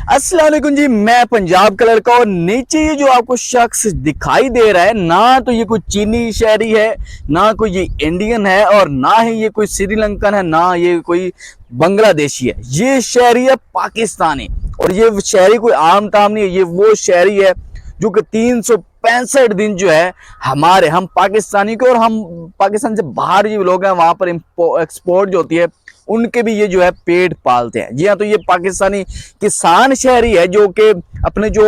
अस्सलाम वालेकुम जी, मैं पंजाब का लड़का। और नीचे ये जो आपको शख्स दिखाई दे रहा है, ना तो ये कोई चीनी शहरी है, ना कोई ये इंडियन है, और ना ही ये कोई श्रीलंकन है, ना ये कोई बांग्लादेशी है। ये शहरी है पाकिस्तानी। और ये शहरी कोई आम ताम नहीं है, ये वो शहरी है जो कि 365 दिन जो है हम पाकिस्तानी को, और हम पाकिस्तान से बाहर जो लोग हैं वहां पर एक्सपोर्ट जो होती है उनके भी ये जो है पेट पालते हैं। जी हाँ, तो ये पाकिस्तानी किसान शहरी है जो कि अपने जो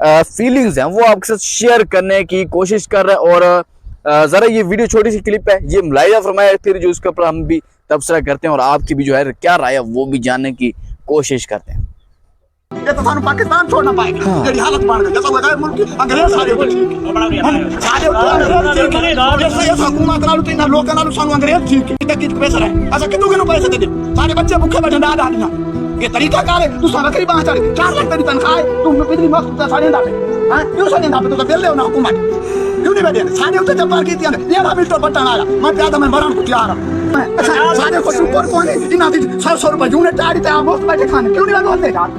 फीलिंग्स हैं वो आपके साथ शेयर करने की कोशिश कर रहे हैं। और जरा ये वीडियो छोटी सी क्लिप है, ये मुलाहिजा फरमाया, फिर जो उसके ऊपर हम भी तबसरा करते हैं और आपकी भी जो है क्या राय है वो भी जानने की कोशिश करते हैं। ये तो सानू पाकिस्तान छोड़ना पाएगी। जेडी हालत बन गई जैसा लगा मुल्क अंग्रेज सारे उठ सारे जैसे ये हुकूमत नाल तीन लोग नाल सानू अंग्रेज ठीक कितने पैसे रहे अच्छा कितने पैसे दे दे सारे बच्चे भूखे बैठे ना डालियां ये तरीका कार है। तू सारा करीब 4 लाख तेरी तनख्वाह है, तू बिजली मस्त सारे डाले हां क्यों सारे डाले? तो बिल ले ना हुकूमत क्यों नहीं बैठे सारे उते जब पार की थी ये ना बिल तो बटन आया मैं प्यादा मैं बरान को तैयार हूं। अच्छा सारे को सुपर कौन है इना दी 100 रुपए यूनिट चाड़ी ते आप मस्त बैठे खाने क्यों नहीं लगाते यार?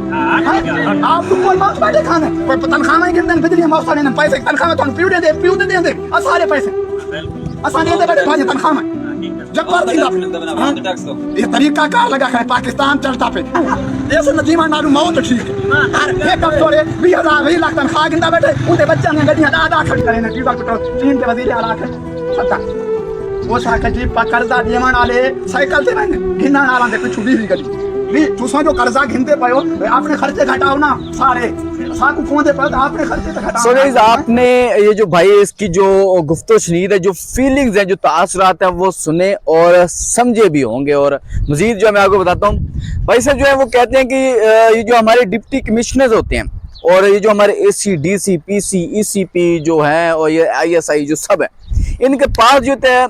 आप तो कोई मस्त बैठे खाने पर तनख्वाह में कितने बिजली मस्त सारे पैसे तनख्वाह में तो पियो दे सारे पैसे आसानी से बैठे भाई तनख्वाह में जब पर ये तरीका कार लगा है पाकिस्तान चलता पे ऐसे नजीमा नारू मौत ठीक है हर एक हफ्ते 20,000 लाख तनख्वाह गिनता बैठे उनके बच्चे ने गड्डियां आधा खर्च करे ना डीजल पेट्रोल चीन के वजीर आला के सत्ता वो साखा जी कर्जा देवन वाले साइकिल से मैंने गिनना नाला दे कुछ भी गली भी तुसा जो कर्जा गिनते पायो अपने खर्चे घटाओ ना सारे साकू कौन दे पर अपने खर्चे घटाओ। सो गाइस, आपने ये जो भाई इसकी जो गुफ्तो शनीद है, जो फीलिंग्स है, जो तासुरात है वो सुने और समझे भी होंगे। और मजीद जो मैं आपको बताता हूँ, भाई साहब जो है वो कहते हैं कि ये जो हमारे डिप्टी कमिश्नर्स होते हैं और ये जो हमारे AC DC PC ECP जो है और ये ISI जो सब है, इनके पास जो है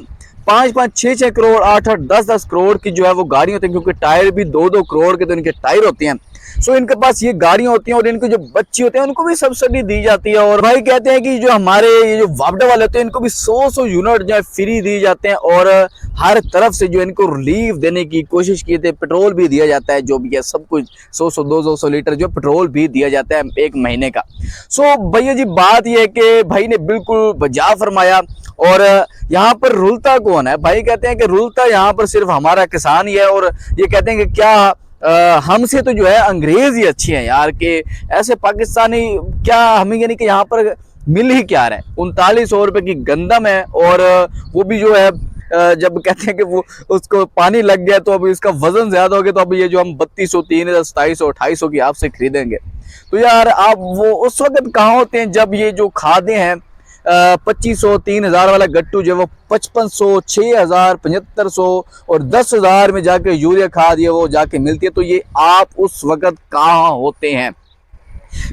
5-5 6-6 करोड़ 8-8 10-10 करोड़ की जो है वो गाड़ी होती है, क्योंकि टायर भी 2-2 करोड़ के तो इनके टायर होते हैं। सो इनके पास ये गाड़ियां होती हैं और इनके जो बच्चे होते हैं उनको भी सब्सिडी दी जाती है। और भाई कहते हैं कि जो हमारे ये जो वापडा वाले होते हैं इनको भी 100 यूनिट जो है फ्री दी जाते हैं और हर तरफ से जो इनको रिलीफ देने की कोशिश की थे। पेट्रोल भी दिया जाता है, जो भी है सब कुछ 100-200 लीटर जो पेट्रोल भी दिया जाता है एक महीने का। सो भैया जी बात यह है कि भाई ने बिल्कुल बजा फरमाया। और यहाँ पर रुलता कौन है? भाई कहते हैं कि रुलता यहाँ पर सिर्फ हमारा किसान ही है। और ये कहते हैं कि क्या हमसे तो जो है अंग्रेज ही अच्छे हैं यार, कि ऐसे पाकिस्तानी क्या हमें, यानी कि यहाँ पर मिल ही क्या रहा है। 3900 रुपए की गंदम है और वो भी जो है जब कहते हैं कि वो उसको पानी लग गया तो अब इसका वजन ज्यादा हो गया, तो अब ये जो हम 3200 3000 2700 2800 की आपसे खरीदेंगे तो यार आप वो उस वक्त कहाँ होते हैं जब ये जो खादें हैं 2500 3000 वाला गट्टू जो है वो 5500 6000 7500 और 10,000 में जाके यूरिया खाद ये वो जाके मिलती है। तो ये आप उस वक्त कहाँ होते हैं?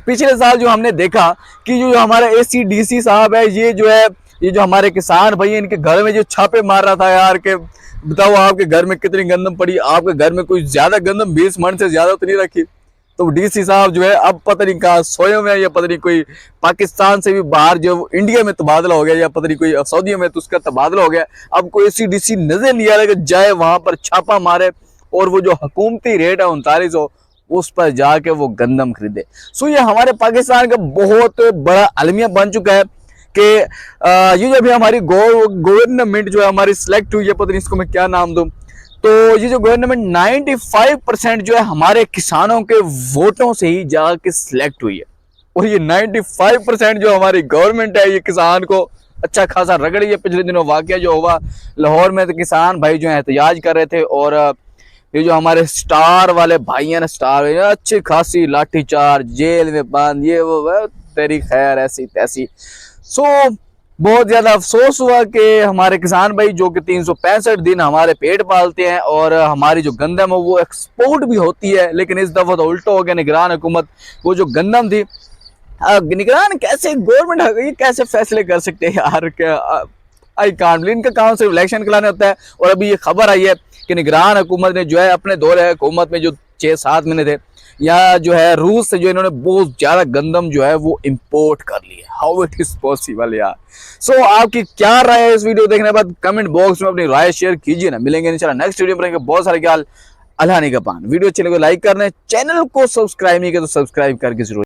पिछले साल जो हमने देखा कि जो हमारा AC DC साहब है, ये जो है ये जो हमारे किसान भाई इनके घर में जो छापे मार रहा था यार, के बताओ आपके घर में कितनी गंदम पड़ी, आपके घर में कोई ज्यादा गंदम 20 मन से ज्यादा तो नहीं रखी। तो DC साहब जो है अब पता नहीं कहाँ सोए में, या पता नहीं कोई पाकिस्तान से भी बाहर जो इंडिया में तबादला हो गया, या पता नहीं कोई सऊदी में तो उसका तबादला हो गया। अब कोई AC DC नजर नहीं आ रहा कि जाए वहां पर छापा मारे और वो जो हुकूमती रेट है 3900 उस पर जाके वो गंदम खरीदे। सो ये हमारे पाकिस्तान का बहुत बड़ा अलमिया बन चुका है कि ये जो अभी हमारी गवर्नमेंट जो है हमारी सिलेक्ट हुई है, पता नहीं इसको मैं क्या नाम दूं, तो ये जो गवर्नमेंट 95% जो है हमारे किसानों के वोटों से ही जाके सिलेक्ट हुई है। और ये 95% जो हमारी गवर्नमेंट है ये किसान को अच्छा खासा रगड़ी है। पिछले दिनों वाकया जो हुआ लाहौर में, तो किसान भाई जो है एहतजाज कर रहे थे और ये जो हमारे स्टार वाले भाई हैं ना, स्टार अच्छी खासी लाठीचार्ज, जेल में बंद, ये वो तेरी खैर ऐसी तैसी। सो बहुत ज्यादा अफसोस हुआ कि हमारे किसान भाई जो कि 365 दिन हमारे पेट पालते हैं और हमारी जो गंदम है वो एक्सपोर्ट भी होती है, लेकिन इस दफा तो उल्टा हो गया। निगरान हुकूमत वो जो गंदम थी, निगरान कैसे गवर्नमेंट ये कैसे फैसले कर सकते हैं यार? आई कांट बिलीव, इनका काम सिर्फ इलेक्शन कराने होता है। और अभी ये खबर आई है कि निगरान हुकूमत ने जो है अपने दौरे हुकूमत में जो 6-7 महीने थे, या जो है रूस से जो इन्होंने बहुत ज्यादा गंदम जो है वो इंपोर्ट कर ली है। हाउ इट इज पॉसिबल यार? सो आपकी क्या राय है इस वीडियो देखने के बाद? कमेंट बॉक्स में अपनी राय शेयर कीजिए ना। मिलेंगे इंशाल्लाह नेक्स्ट वीडियो में, बहुत सारे ख्याल। अल्लाह ने का पान। वीडियो अच्छे लगे लाइक करना, चैनल को सब्सक्राइब नहीं किया तो सब्सक्राइब करके जरूर